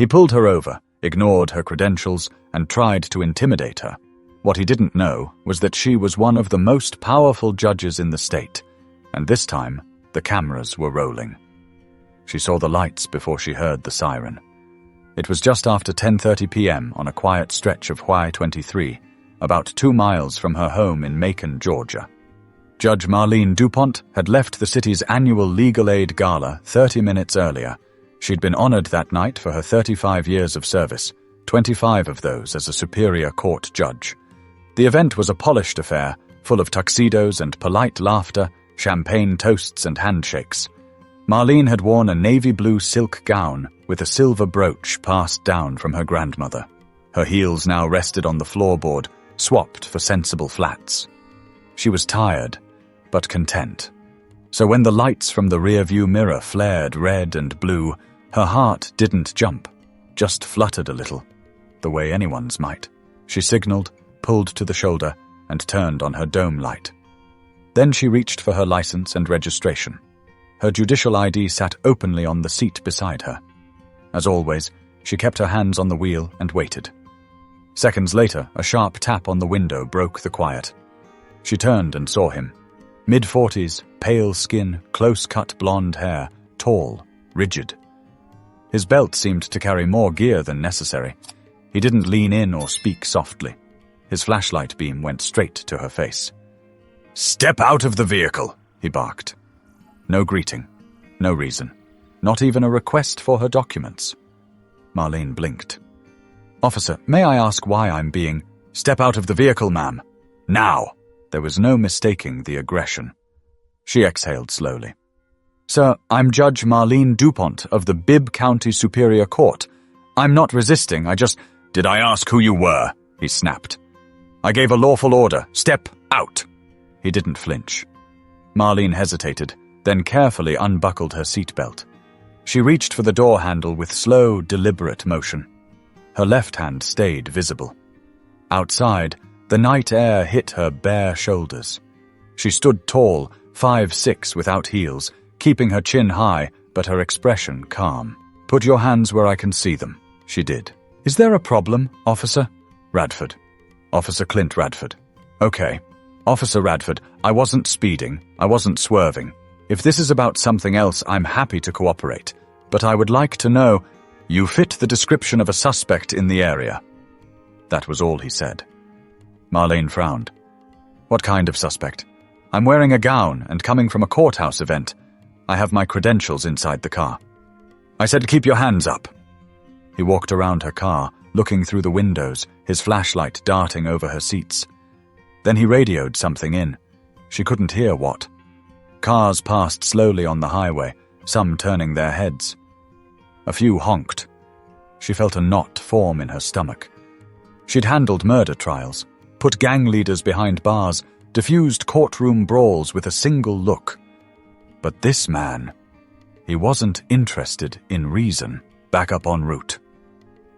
He pulled her over, ignored her credentials, and tried to intimidate her. What he didn't know was that she was one of the most powerful judges in the state, and this time the cameras were rolling. She saw the lights before she heard the siren. It was just after 10:30 p.m. on a quiet stretch of Y-23, about 2 miles from her home in Macon, Georgia. Judge Marlene DuPont had left the city's annual Legal Aid Gala 30 minutes earlier. She'd been honored that night for her 35 years of service, 25 of those as a Superior Court judge. The event was a polished affair, full of tuxedos and polite laughter, champagne toasts and handshakes. Marlene had worn a navy blue silk gown with a silver brooch passed down from her grandmother. Her heels now rested on the floorboard, swapped for sensible flats. She was tired, but content. So when the lights from the rearview mirror flared red and blue, her heart didn't jump, just fluttered a little, the way anyone's might. She signaled, pulled to the shoulder, and turned on her dome light. Then she reached for her license and registration. Her judicial ID sat openly on the seat beside her. As always, she kept her hands on the wheel and waited. Seconds later, a sharp tap on the window broke the quiet. She turned and saw him. Mid-40s, pale skin, close-cut blonde hair, tall, rigid. His belt seemed to carry more gear than necessary. He didn't lean in or speak softly. His flashlight beam went straight to her face. "Step out of the vehicle," he barked. No greeting, no reason, not even a request for her documents. Marlene blinked. "Officer, may I ask why I'm being—" "Step out of the vehicle, ma'am. Now!" There was no mistaking the aggression. She exhaled slowly. "Sir, I'm Judge Marlene DuPont of the Bibb County Superior Court. I'm not resisting, I just—" "Did I ask who you were?" he snapped. "I gave a lawful order. Step out!" He didn't flinch. Marlene hesitated, then carefully unbuckled her seatbelt. She reached for the door handle with slow, deliberate motion. Her left hand stayed visible. Outside, the night air hit her bare shoulders. She stood tall, 5'6" without heels, keeping her chin high, but her expression calm. "Put your hands where I can see them," she did. "Is there a problem, Officer?" "Radford. Officer Clint Radford." "Okay. Officer Radford, I wasn't speeding, I wasn't swerving. If this is about something else, I'm happy to cooperate. But I would like to know, you fit the description of a suspect in the area." That was all he said. Marlene frowned. "What kind of suspect?" "I'm wearing a gown and coming from a courthouse event. I have my credentials inside the car." "I said keep your hands up." He walked around her car, looking through the windows, his flashlight darting over her seats. Then he radioed something in. She couldn't hear what. Cars passed slowly on the highway, some turning their heads. A few honked. She felt a knot form in her stomach. She'd handled murder trials, put gang leaders behind bars, diffused courtroom brawls with a single look. But this man, he wasn't interested in reason. "Back up en route,"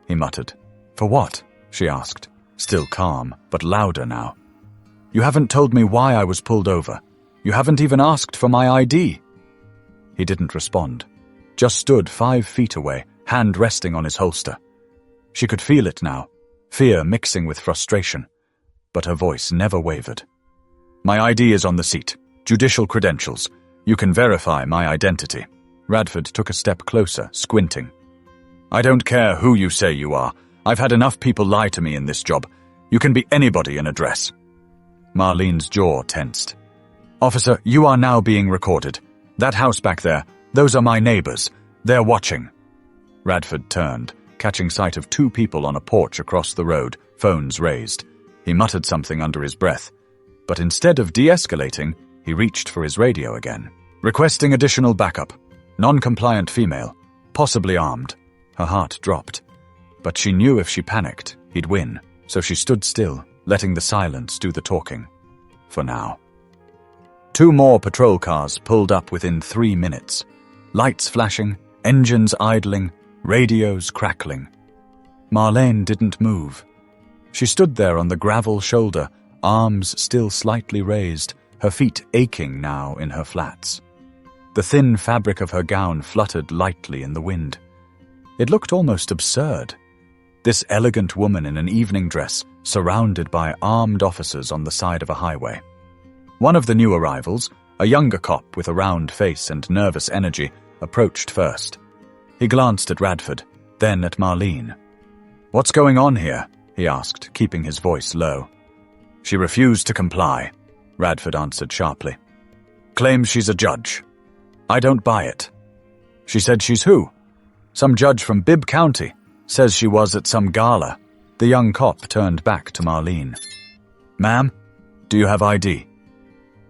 he muttered. "For what?" she asked, still calm, but louder now. "You haven't told me why I was pulled over. You haven't even asked for my ID." He didn't respond, just stood 5 feet away, hand resting on his holster. She could feel it now, fear mixing with frustration, but her voice never wavered. "My ID is on the seat. Judicial credentials. You can verify my identity." Radford took a step closer, squinting. "I don't care who you say you are. I've had enough people lie to me in this job. You can be anybody in a dress." Marlene's jaw tensed. "Officer, you are now being recorded. That house back there, those are my neighbors. They're watching." Radford turned, catching sight of 2 people on a porch across the road, phones raised. He muttered something under his breath, but instead of de-escalating, he reached for his radio again. "Requesting additional backup. Non-compliant female, possibly armed." Her heart dropped, but she knew if she panicked, he'd win, so she stood still, letting the silence do the talking. For now. 2 more patrol cars pulled up within 3 minutes. Lights flashing, engines idling, radios crackling. Marlene didn't move. She stood there on the gravel shoulder, arms still slightly raised, her feet aching now in her flats. The thin fabric of her gown fluttered lightly in the wind. It looked almost absurd. This elegant woman in an evening dress, surrounded by armed officers on the side of a highway. One of the new arrivals, a younger cop with a round face and nervous energy, approached first. He glanced at Radford, then at Marlene. "What's going on here?" he asked, keeping his voice low. "She refused to comply," Radford answered sharply. "Claims she's a judge. I don't buy it." "She said she's who?" "Some judge from Bibb County. Says she was at some gala." The young cop turned back to Marlene. "Ma'am, do you have ID?"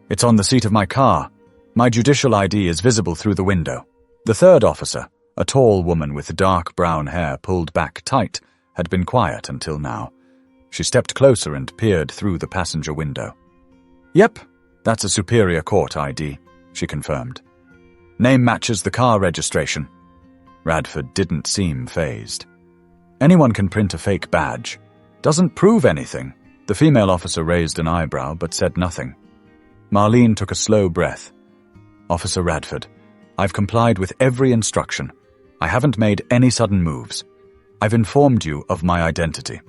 "It's on the seat of my car. My judicial ID is visible through the window." The third officer, a tall woman with dark brown hair pulled back tight, had been quiet until now. She stepped closer and peered through the passenger window. "Yep, that's a Superior Court ID," she confirmed. "Name matches the car registration." Radford didn't seem fazed. "Anyone can print a fake badge. Doesn't prove anything." The female officer raised an eyebrow but said nothing. Marlene took a slow breath. "Officer Radford, I've complied with every instruction. I haven't made any sudden moves. I've informed you of my identity.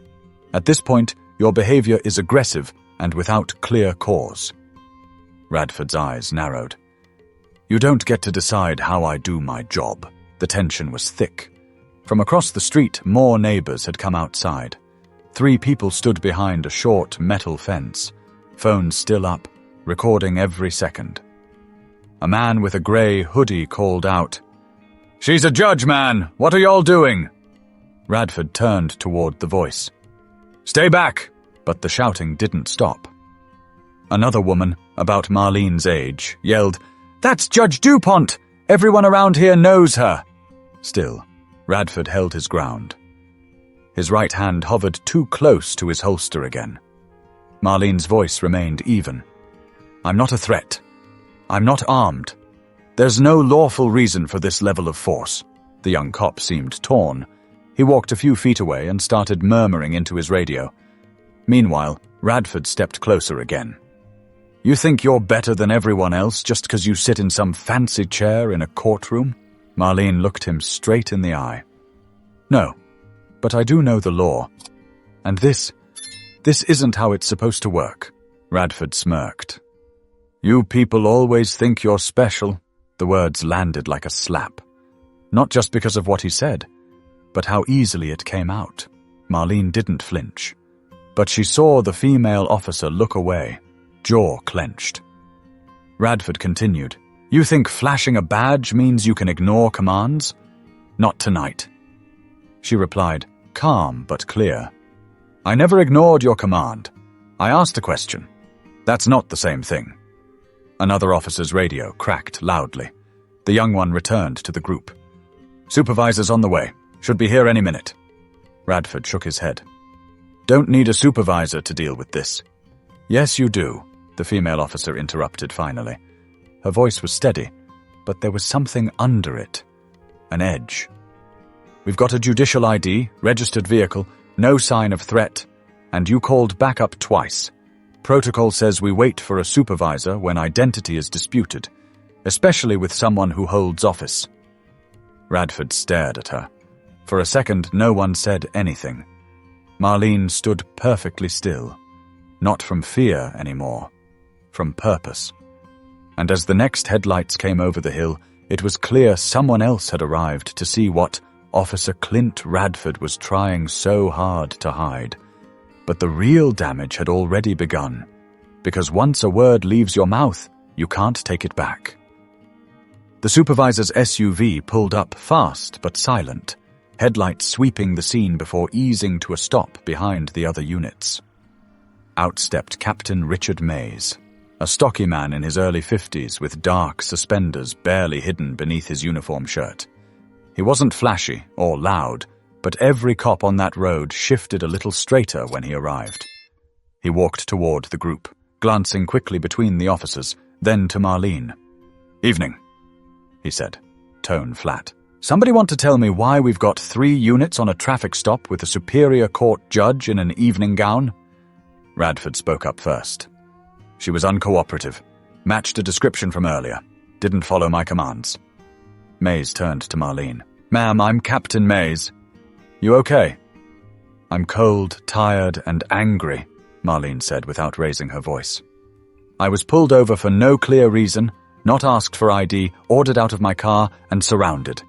At this point, your behavior is aggressive and without clear cause." Radford's eyes narrowed. "You don't get to decide how I do my job." The tension was thick. From across the street, more neighbors had come outside. 3 people stood behind a short metal fence, phones still up, recording every second. A man with a grey hoodie called out, "She's a judge, man! What are y'all doing?" Radford turned toward the voice. "Stay back!" But the shouting didn't stop. Another woman, about Marlene's age, yelled, "That's Judge DuPont! Everyone around here knows her!" Still, Radford held his ground. His right hand hovered too close to his holster again. Marlene's voice remained even. "I'm not a threat. I'm not armed. There's no lawful reason for this level of force." The young cop seemed torn. He walked a few feet away and started murmuring into his radio. Meanwhile, Radford stepped closer again. "You think you're better than everyone else just because you sit in some fancy chair in a courtroom?" Marlene looked him straight in the eye. "No, but I do know the law. And this isn't how it's supposed to work." Radford smirked. "You people always think you're special." The words landed like a slap. Not just because of what he said, but how easily it came out. Marlene didn't flinch. But she saw the female officer look away, jaw clenched. Radford continued, "You think flashing a badge means you can ignore commands? Not tonight." She replied, calm but clear. "I never ignored your command. I asked a question. That's not the same thing." Another officer's radio cracked loudly. The young one returned to the group. "Supervisor's on the way. Should be here any minute." Radford shook his head. "Don't need a supervisor to deal with this." "Yes, you do," the female officer interrupted finally. Her voice was steady, but there was something under it. An edge. "We've got a judicial ID, registered vehicle, no sign of threat, and you called backup twice. Protocol says we wait for a supervisor when identity is disputed, especially with someone who holds office." Radford stared at her. For a second, no one said anything. Marlene stood perfectly still, not from fear anymore, from purpose. And as the next headlights came over the hill, it was clear someone else had arrived to see what Officer Clint Radford was trying so hard to hide. But the real damage had already begun, because once a word leaves your mouth, you can't take it back. The supervisor's SUV pulled up fast but silent, headlights sweeping the scene before easing to a stop behind the other units. Out stepped Captain Richard Mays, a stocky man in his early 50s with dark suspenders barely hidden beneath his uniform shirt. He wasn't flashy or loud, but every cop on that road shifted a little straighter when he arrived. He walked toward the group, glancing quickly between the officers, then to Marlene. "Evening," he said, tone flat. "Somebody want to tell me why we've got 3 units on a traffic stop with a Superior Court judge in an evening gown?" Radford spoke up first. "She was uncooperative, matched a description from earlier, didn't follow my commands." Mays turned to Marlene. Ma'am, I'm Captain Mays. You okay? I'm cold, tired, and angry, Marlene said without raising her voice. I was pulled over for no clear reason, not asked for ID, ordered out of my car, and surrounded.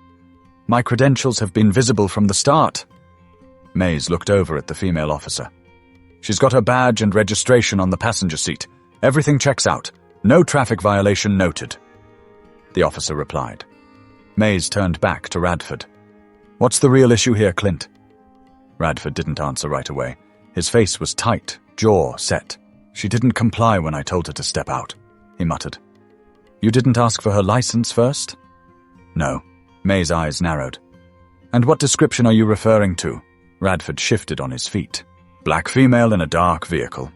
My credentials have been visible from the start. Mays looked over at the female officer. She's got her badge and registration on the passenger seat. Everything checks out. No traffic violation noted. The officer replied. Mays turned back to Radford. What's the real issue here, Clint? Radford didn't answer right away. His face was tight, jaw set. She didn't comply when I told her to step out, he muttered. You didn't ask for her license first? No. May's eyes narrowed. And what description are you referring to? Radford shifted on his feet. Black female in a dark vehicle.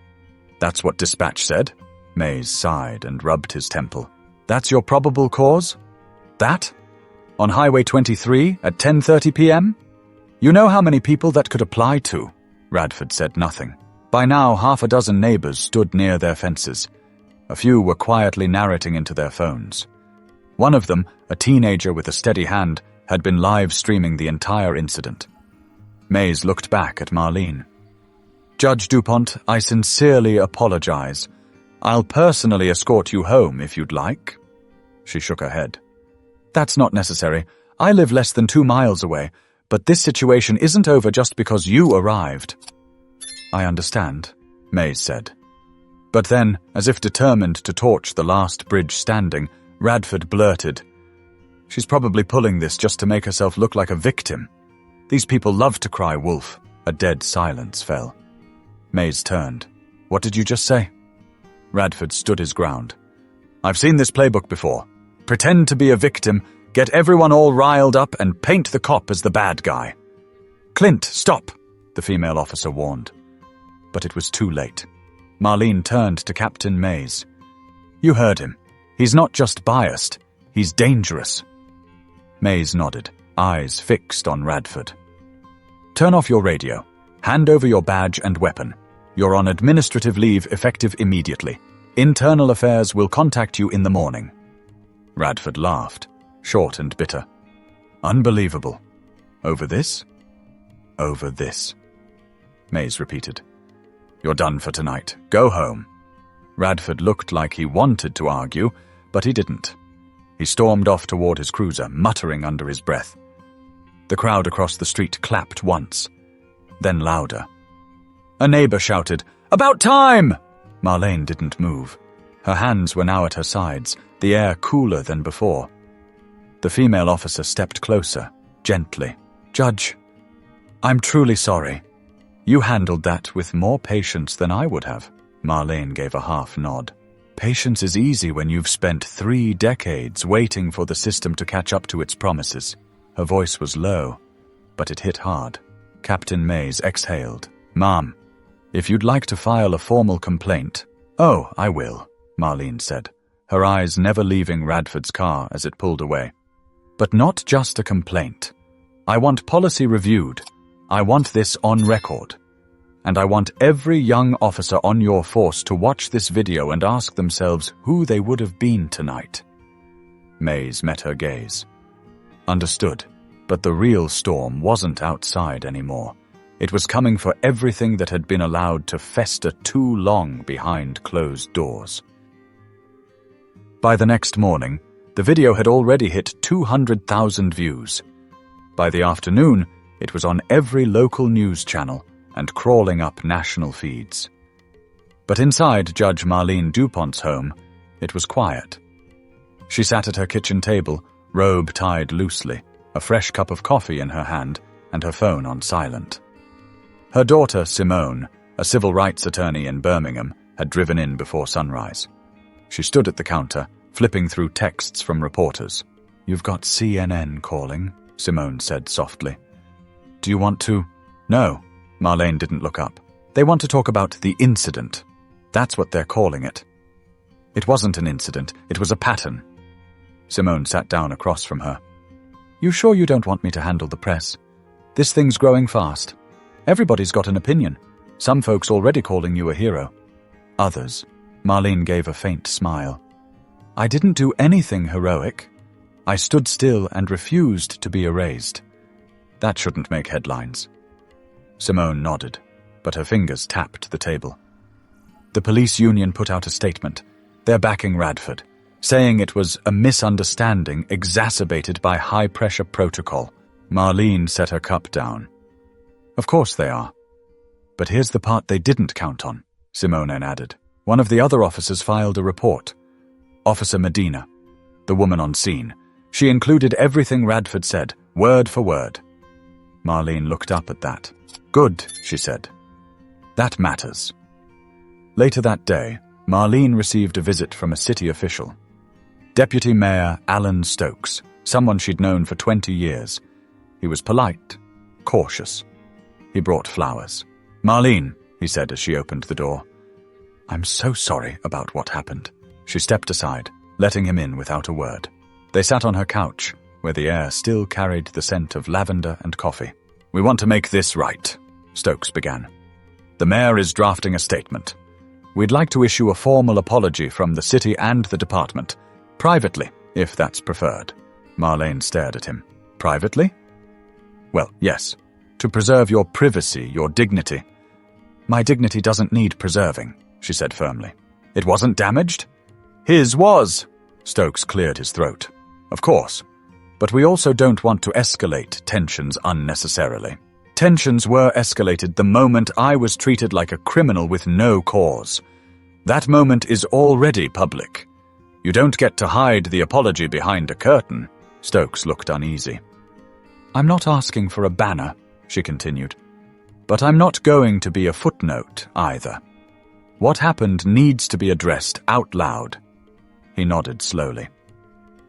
That's what dispatch said. Mays sighed and rubbed his temple. That's your probable cause? That? On Highway 23 at 10:30 p.m.? You know how many people that could apply to? Radford said nothing. By now, half a dozen neighbors stood near their fences. A few were quietly narrating into their phones. One of them, a teenager with a steady hand, had been live streaming the entire incident. Mays looked back at Marlene. Judge DuPont, I sincerely apologize. I'll personally escort you home if you'd like. She shook her head. That's not necessary. I live less than 2 miles away, but this situation isn't over just because you arrived. I understand, Mays said. But then, as if determined to torch the last bridge standing, Radford blurted, She's probably pulling this just to make herself look like a victim. These people love to cry wolf. A dead silence fell. Mays turned. What did you just say? Radford stood his ground. I've seen this playbook before. Pretend to be a victim, get everyone all riled up, and paint the cop as the bad guy. Clint, stop, the female officer warned. But it was too late. Marlene turned to Captain Mays. You heard him. He's not just biased, he's dangerous. Mays nodded, eyes fixed on Radford. Turn off your radio. Hand over your badge and weapon. You're on administrative leave effective immediately. Internal Affairs will contact you in the morning. Radford laughed, short and bitter. Unbelievable. Over this? Over this. Mays repeated. You're done for tonight. Go home. Radford looked like he wanted to argue, but he didn't. He stormed off toward his cruiser, muttering under his breath. The crowd across the street clapped once, then louder. A neighbor shouted, About time! Marlene didn't move. Her hands were now at her sides, the air cooler than before. The female officer stepped closer, gently. Judge, I'm truly sorry. You handled that with more patience than I would have. Marlene gave a half nod. Patience is easy when you've spent 3 decades waiting for the system to catch up to its promises. Her voice was low, but it hit hard. Captain Mays exhaled. Ma'am, if you'd like to file a formal complaint... Oh, I will, Marlene said, her eyes never leaving Radford's car as it pulled away. But not just a complaint. I want policy reviewed. I want this on record. And I want every young officer on your force to watch this video and ask themselves who they would have been tonight. Mays met her gaze. Understood, but the real storm wasn't outside anymore. It was coming for everything that had been allowed to fester too long behind closed doors. By the next morning, the video had already hit 200,000 views. By the afternoon, it was on every local news channel and crawling up national feeds. But inside Judge Marlene DuPont's home, it was quiet. She sat at her kitchen table, robe tied loosely, a fresh cup of coffee in her hand, and her phone on silent. Her daughter, Simone, a civil rights attorney in Birmingham, had driven in before sunrise. She stood at the counter, flipping through texts from reporters. You've got CNN calling, Simone said softly. Do you want to? No, Marlene didn't look up. They want to talk about the incident. That's what they're calling it. It wasn't an incident, it was a pattern. Simone sat down across from her. You sure you don't want me to handle the press? This thing's growing fast. Everybody's got an opinion. Some folks already calling you a hero. Others. Marlene gave a faint smile. I didn't do anything heroic. I stood still and refused to be erased. That shouldn't make headlines. Simone nodded, but her fingers tapped the table. The police union put out a statement. They're backing Radford, saying it was a misunderstanding exacerbated by high-pressure protocol. Marlene set her cup down. Of course they are. But here's the part they didn't count on, Simone added. One of the other officers filed a report. Officer Medina, the woman on scene. She included everything Radford said, word for word. Marlene looked up at that. Good, she said. That matters. Later that day, Marlene received a visit from a city official. Deputy Mayor Alan Stokes, someone she'd known for 20 years. He was polite, cautious. He brought flowers. Marlene, he said as she opened the door. I'm so sorry about what happened. She stepped aside, letting him in without a word. They sat on her couch, where the air still carried the scent of lavender and coffee. We want to make this right, Stokes began. The mayor is drafting a statement. We'd like to issue a formal apology from the city and the department. Privately, if that's preferred. Marlene stared at him. Privately? Well, yes. To preserve your privacy, your dignity. My dignity doesn't need preserving, she said firmly. It wasn't damaged? His was. Stokes cleared his throat. Of course. But we also don't want to escalate tensions unnecessarily. Tensions were escalated the moment I was treated like a criminal with no cause. That moment is already public. You don't get to hide the apology behind a curtain. Stokes looked uneasy. I'm not asking for a banner, she continued. But I'm not going to be a footnote either. What happened needs to be addressed out loud. He nodded slowly.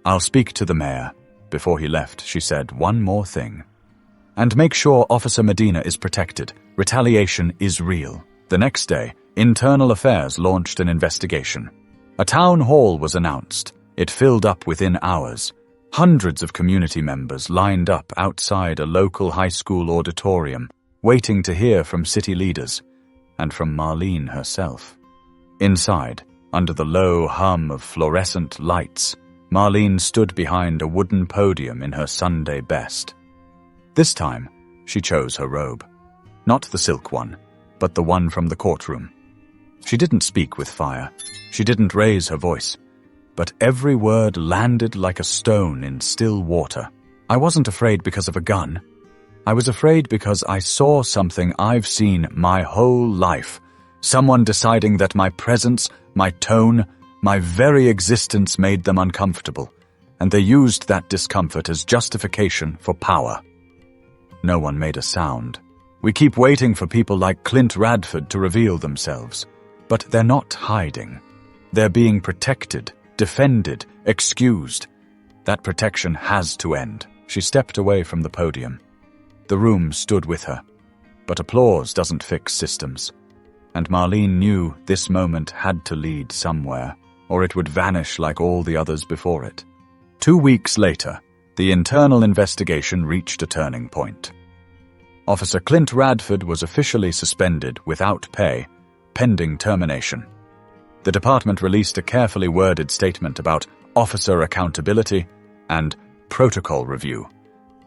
I'll speak to the mayor. Before he left, she said one more thing. And make sure Officer Medina is protected. Retaliation is real. The next day, Internal Affairs launched an investigation. A town hall was announced. It filled up within hours. Hundreds of community members lined up outside a local high school auditorium, waiting to hear from city leaders, and from Marlene herself. Inside, under the low hum of fluorescent lights, Marlene stood behind a wooden podium in her Sunday best. This time, she chose her robe. Not the silk one, but the one from the courtroom. She didn't speak with fire. She didn't raise her voice. But every word landed like a stone in still water. I wasn't afraid because of a gun. I was afraid because I saw something I've seen my whole life. Someone deciding that my presence, my tone, my very existence made them uncomfortable, and they used that discomfort as justification for power. No one made a sound. We keep waiting for people like Clint Radford to reveal themselves. But they're not hiding. They're being protected, defended, excused. That protection has to end. She stepped away from the podium. The room stood with her. But applause doesn't fix systems. And Marlene knew this moment had to lead somewhere, or it would vanish like all the others before it. 2 weeks later, the internal investigation reached a turning point. Officer Clint Radford was officially suspended without pay, pending termination. The department released a carefully worded statement about officer accountability and protocol review,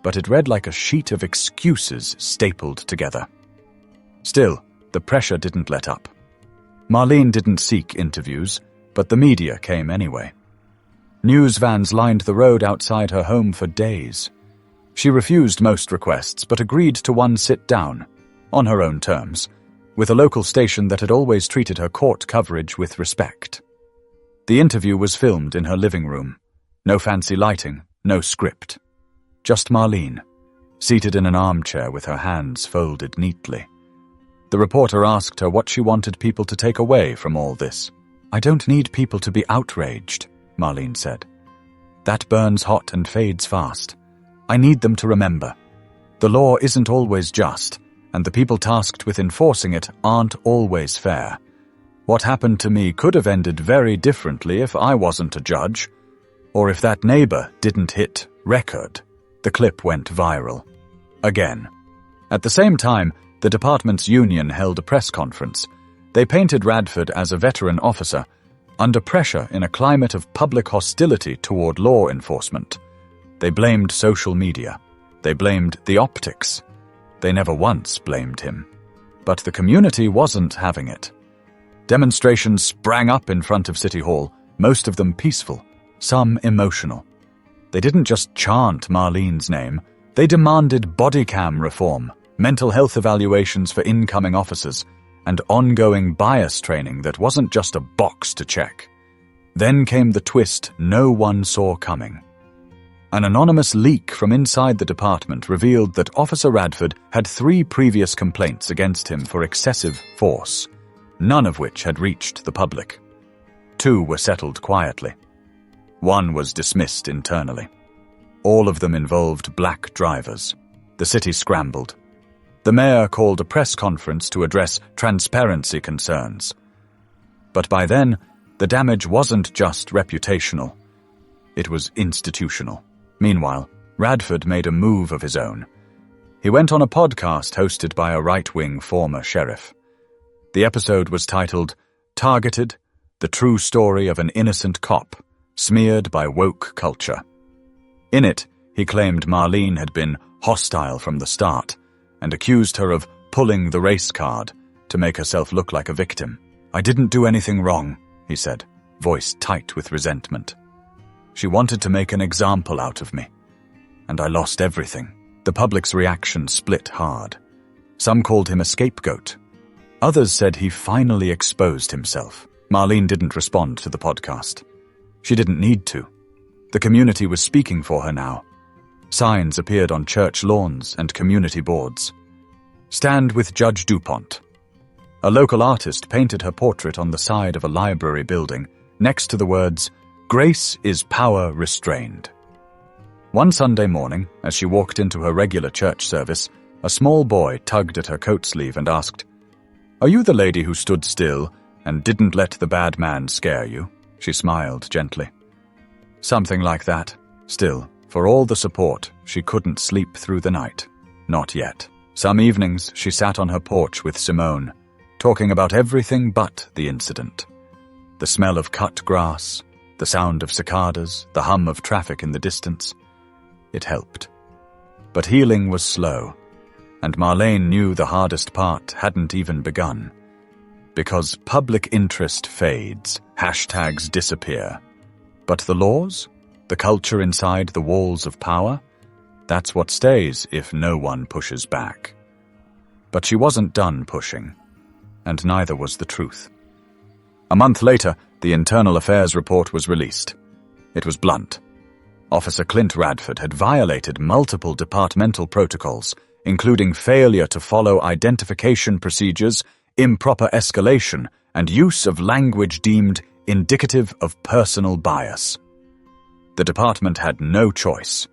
but it read like a sheet of excuses stapled together. Still, the pressure didn't let up. Marlene didn't seek interviews, but the media came anyway. News vans lined the road outside her home for days. She refused most requests, but agreed to one sit-down, on her own terms, with a local station that had always treated her court coverage with respect. The interview was filmed in her living room. No fancy lighting, no script. Just Marlene, seated in an armchair with her hands folded neatly. The reporter asked her what she wanted people to take away from all this. I don't need people to be outraged, Marlene said. That burns hot and fades fast. I need them to remember. The law isn't always just, and the people tasked with enforcing it aren't always fair. What happened to me could have ended very differently if I wasn't a judge, or if that neighbor didn't hit record. The clip went viral. Again. At the same time, the department's union held a press conference. They painted Radford as a veteran officer, under pressure in a climate of public hostility toward law enforcement. They blamed social media. They blamed the optics. They never once blamed him. But the community wasn't having it. Demonstrations sprang up in front of City Hall, most of them peaceful, some emotional. They didn't just chant Marlene's name, they demanded body cam reform, mental health evaluations for incoming officers, and ongoing bias training that wasn't just a box to check. Then came the twist no one saw coming. An anonymous leak from inside the department revealed that Officer Radford had 3 previous complaints against him for excessive force, none of which had reached the public. 2 were settled quietly. 1 was dismissed internally. All of them involved black drivers. The city scrambled. The mayor called a press conference to address transparency concerns. But by then, the damage wasn't just reputational. It was institutional. Meanwhile, Radford made a move of his own. He went on a podcast hosted by a right-wing former sheriff. The episode was titled, "Targeted, the True Story of an Innocent Cop, Smeared by Woke Culture." In it, he claimed Marlene had been hostile from the start and accused her of pulling the race card to make herself look like a victim. "I didn't do anything wrong," he said, voice tight with resentment. "She wanted to make an example out of me, and I lost everything." The public's reaction split hard. Some called him a scapegoat. Others said he finally exposed himself. Marlene didn't respond to the podcast. She didn't need to. The community was speaking for her now. Signs appeared on church lawns and community boards. "Stand with Judge DuPont." A local artist painted her portrait on the side of a library building, next to the words, "Grace is power restrained." One Sunday morning, as she walked into her regular church service, a small boy tugged at her coat sleeve and asked, "Are you the lady who stood still and didn't let the bad man scare you?" She smiled gently. "Something like that. Still, for all the support, she couldn't sleep through the night. Not yet." Some evenings, she sat on her porch with Simone, talking about everything but the incident. The smell of cut grass, the sound of cicadas, the hum of traffic in the distance. It helped. But healing was slow, and Marlene knew the hardest part hadn't even begun. Because public interest fades, hashtags disappear. But the laws? The culture inside the walls of power? That's what stays if no one pushes back. But she wasn't done pushing, and neither was the truth. A month later, the Internal Affairs report was released. It was blunt. Officer Clint Radford had violated multiple departmental protocols, including failure to follow identification procedures, improper escalation, and use of language deemed indicative of personal bias. The department had no choice.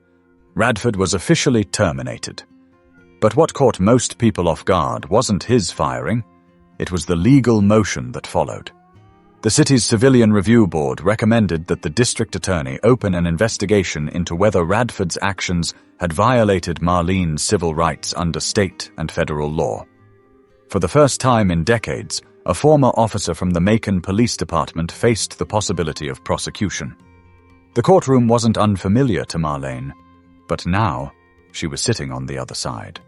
Radford was officially terminated. But what caught most people off guard wasn't his firing, it was the legal motion that followed. The city's Civilian Review Board recommended that the district attorney open an investigation into whether Radford's actions had violated Marlene's civil rights under state and federal law. For the first time in decades, a former officer from the Macon Police Department faced the possibility of prosecution. The courtroom wasn't unfamiliar to Marlene, but now she was sitting on the other side.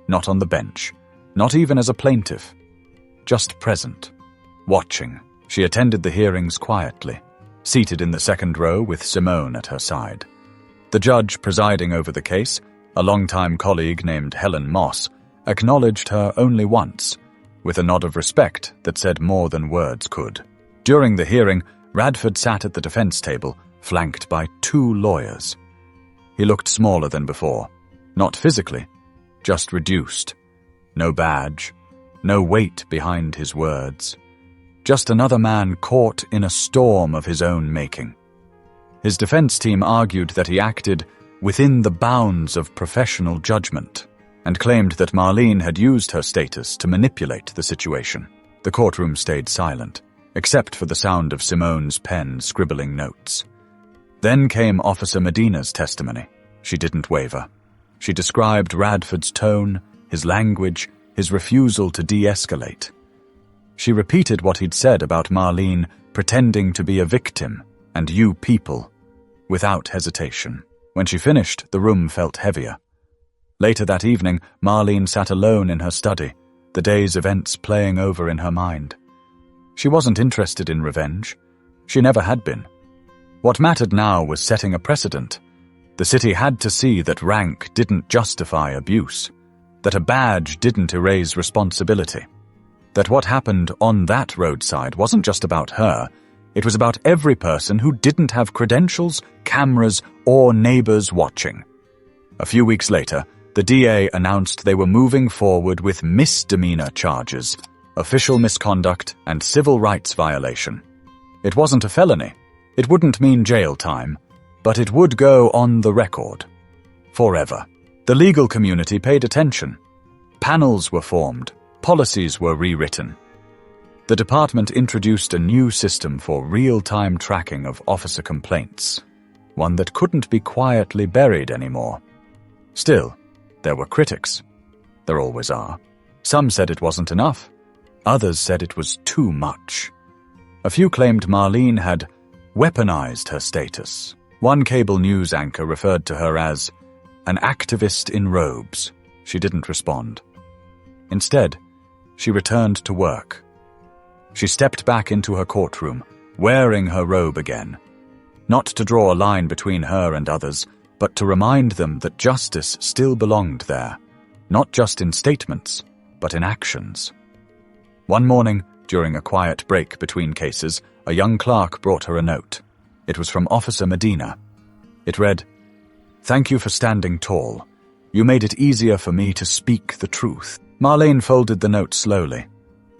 Not on the bench, not even as a plaintiff, just present, watching. She attended the hearings quietly, seated in the second row with Simone at her side. The judge presiding over the case, a longtime colleague named Helen Moss, acknowledged her only once, with a nod of respect that said more than words could. During the hearing, Radford sat at the defense table, flanked by 2 lawyers. He looked smaller than before, not physically, just reduced. No badge, no weight behind his words. Just another man caught in a storm of his own making. His defense team argued that he acted within the bounds of professional judgment and claimed that Marlene had used her status to manipulate the situation. The courtroom stayed silent, except for the sound of Simone's pen scribbling notes. Then came Officer Medina's testimony. She didn't waver. She described Radford's tone, his language, his refusal to de-escalate. She repeated what he'd said about Marlene pretending to be a victim and you people, without hesitation. When she finished, the room felt heavier. Later that evening, Marlene sat alone in her study, the day's events playing over in her mind. She wasn't interested in revenge. She never had been. What mattered now was setting a precedent. The city had to see that rank didn't justify abuse, that a badge didn't erase responsibility, that what happened on that roadside wasn't just about her, it was about every person who didn't have credentials, cameras, or neighbors watching. A few weeks later, the DA announced they were moving forward with misdemeanor charges, official misconduct, and civil rights violation. It wasn't a felony. It wouldn't mean jail time, but it would go on the record. Forever. The legal community paid attention. Panels were formed. Policies were rewritten. The department introduced a new system for real-time tracking of officer complaints, one that couldn't be quietly buried anymore. Still, there were critics. There always are. Some said it wasn't enough. Others said it was too much. A few claimed Marlene had weaponized her status. One cable news anchor referred to her as an activist in robes. She didn't respond. Instead, she returned to work. She stepped back into her courtroom, wearing her robe again. Not to draw a line between her and others, but to remind them that justice still belonged there, not just in statements, but in actions. One morning, during a quiet break between cases, a young clerk brought her a note. It was from Officer Medina. It read, "Thank you for standing tall. You made it easier for me to speak the truth." Marlene folded the note slowly.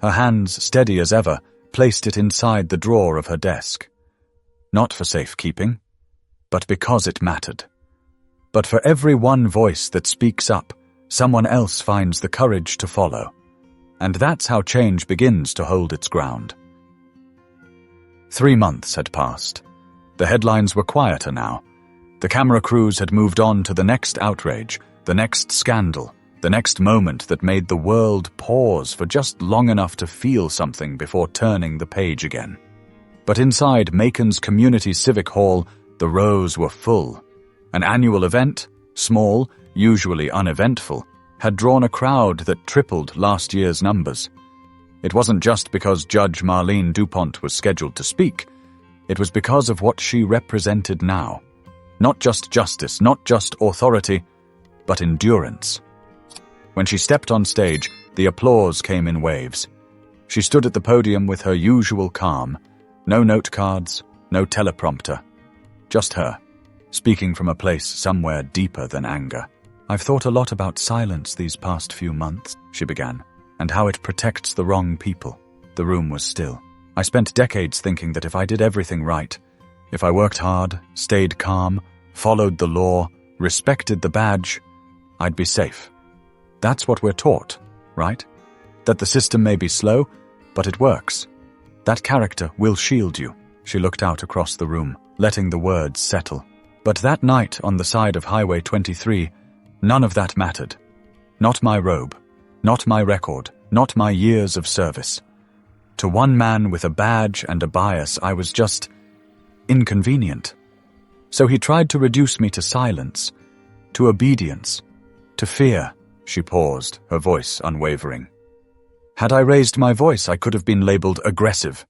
Her hands, steady as ever, placed it inside the drawer of her desk. Not for safekeeping, but because it mattered. But for every one voice that speaks up, someone else finds the courage to follow. And that's how change begins to hold its ground. 3 months had passed. The headlines were quieter now. The camera crews had moved on to the next outrage, the next scandal, the next moment that made the world pause for just long enough to feel something before turning the page again. But inside Macon's Community Civic Hall, the rows were full. An annual event, small, usually uneventful, had drawn a crowd that tripled last year's numbers. It wasn't just because Judge Marlene DuPont was scheduled to speak. It was because of what she represented now. Not just justice, not just authority, but endurance. When she stepped on stage, the applause came in waves. She stood at the podium with her usual calm. No note cards, no teleprompter. Just her, speaking from a place somewhere deeper than anger. "I've thought a lot about silence these past few months," she began, "and how it protects the wrong people." The room was still. "I spent decades thinking that if I did everything right, if I worked hard, stayed calm, followed the law, respected the badge, I'd be safe. That's what we're taught, right? That the system may be slow, but it works. That character will shield you." She looked out across the room, letting the words settle. But that night on the side of Highway 23, none of that mattered. Not my robe, not my record, not my years of service. To one man with a badge and a bias, I was just inconvenient. So he tried to reduce me to silence, to obedience, to fear. She paused, her voice unwavering. Had I raised my voice, I could have been labeled aggressive.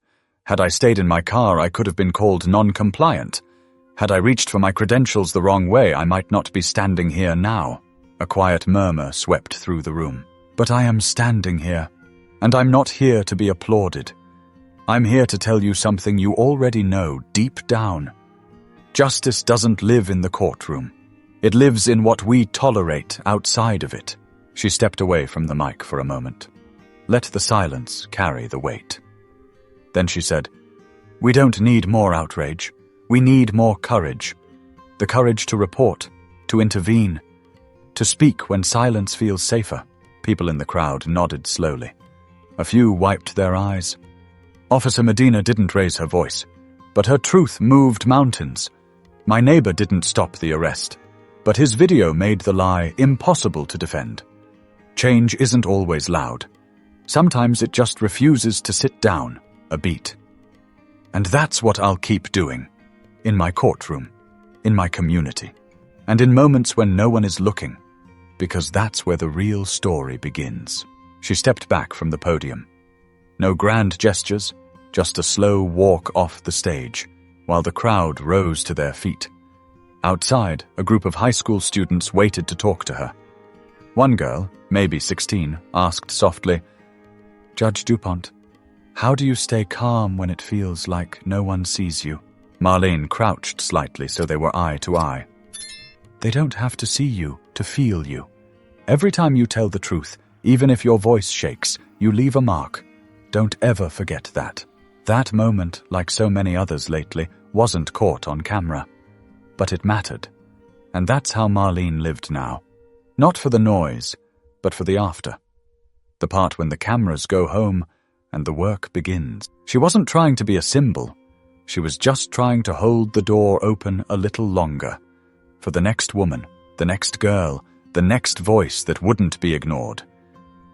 Had I stayed in my car, I could have been called non-compliant. Had I reached for my credentials the wrong way, I might not be standing here now. A quiet murmur swept through the room. But I am standing here, and I'm not here to be applauded. I'm here to tell you something you already know deep down. Justice doesn't live in the courtroom. It lives in what we tolerate outside of it. She stepped away from the mic for a moment. Let the silence carry the weight. Then she said, "We don't need more outrage. We need more courage. The courage to report, to intervene, to speak when silence feels safer." People in the crowd nodded slowly. A few wiped their eyes. Officer Medina didn't raise her voice, but her truth moved mountains. My neighbor didn't stop the arrest, but his video made the lie impossible to defend. Change isn't always loud. Sometimes it just refuses to sit down a beat. And that's what I'll keep doing. In my courtroom. In my community. and in moments when no one is looking, because that's where the real story begins. She stepped back from the podium. No grand gestures, just a slow walk off the stage, while the crowd rose to their feet. Outside, a group of high school students waited to talk to her. One girl, maybe 16, asked softly, "Judge DuPont, how do you stay calm when it feels like no one sees you?" Marlene crouched slightly so they were eye to eye. "They don't have to see you to feel you. Every time you tell the truth, even if your voice shakes, you leave a mark. Don't ever forget that." That moment, like so many others lately, wasn't caught on camera. But it mattered. And that's how Marlene lived now. Not for the noise, but for the after. The part when the cameras go home and the work begins. She wasn't trying to be a symbol. She was just trying to hold the door open a little longer. For the next woman, the next girl, the next voice that wouldn't be ignored.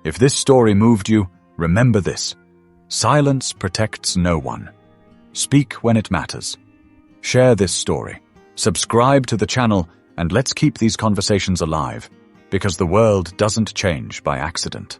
If this story moved you, remember this. Silence protects no one. Speak when it matters. Share this story. Subscribe to the channel, and let's keep these conversations alive, because the world doesn't change by accident.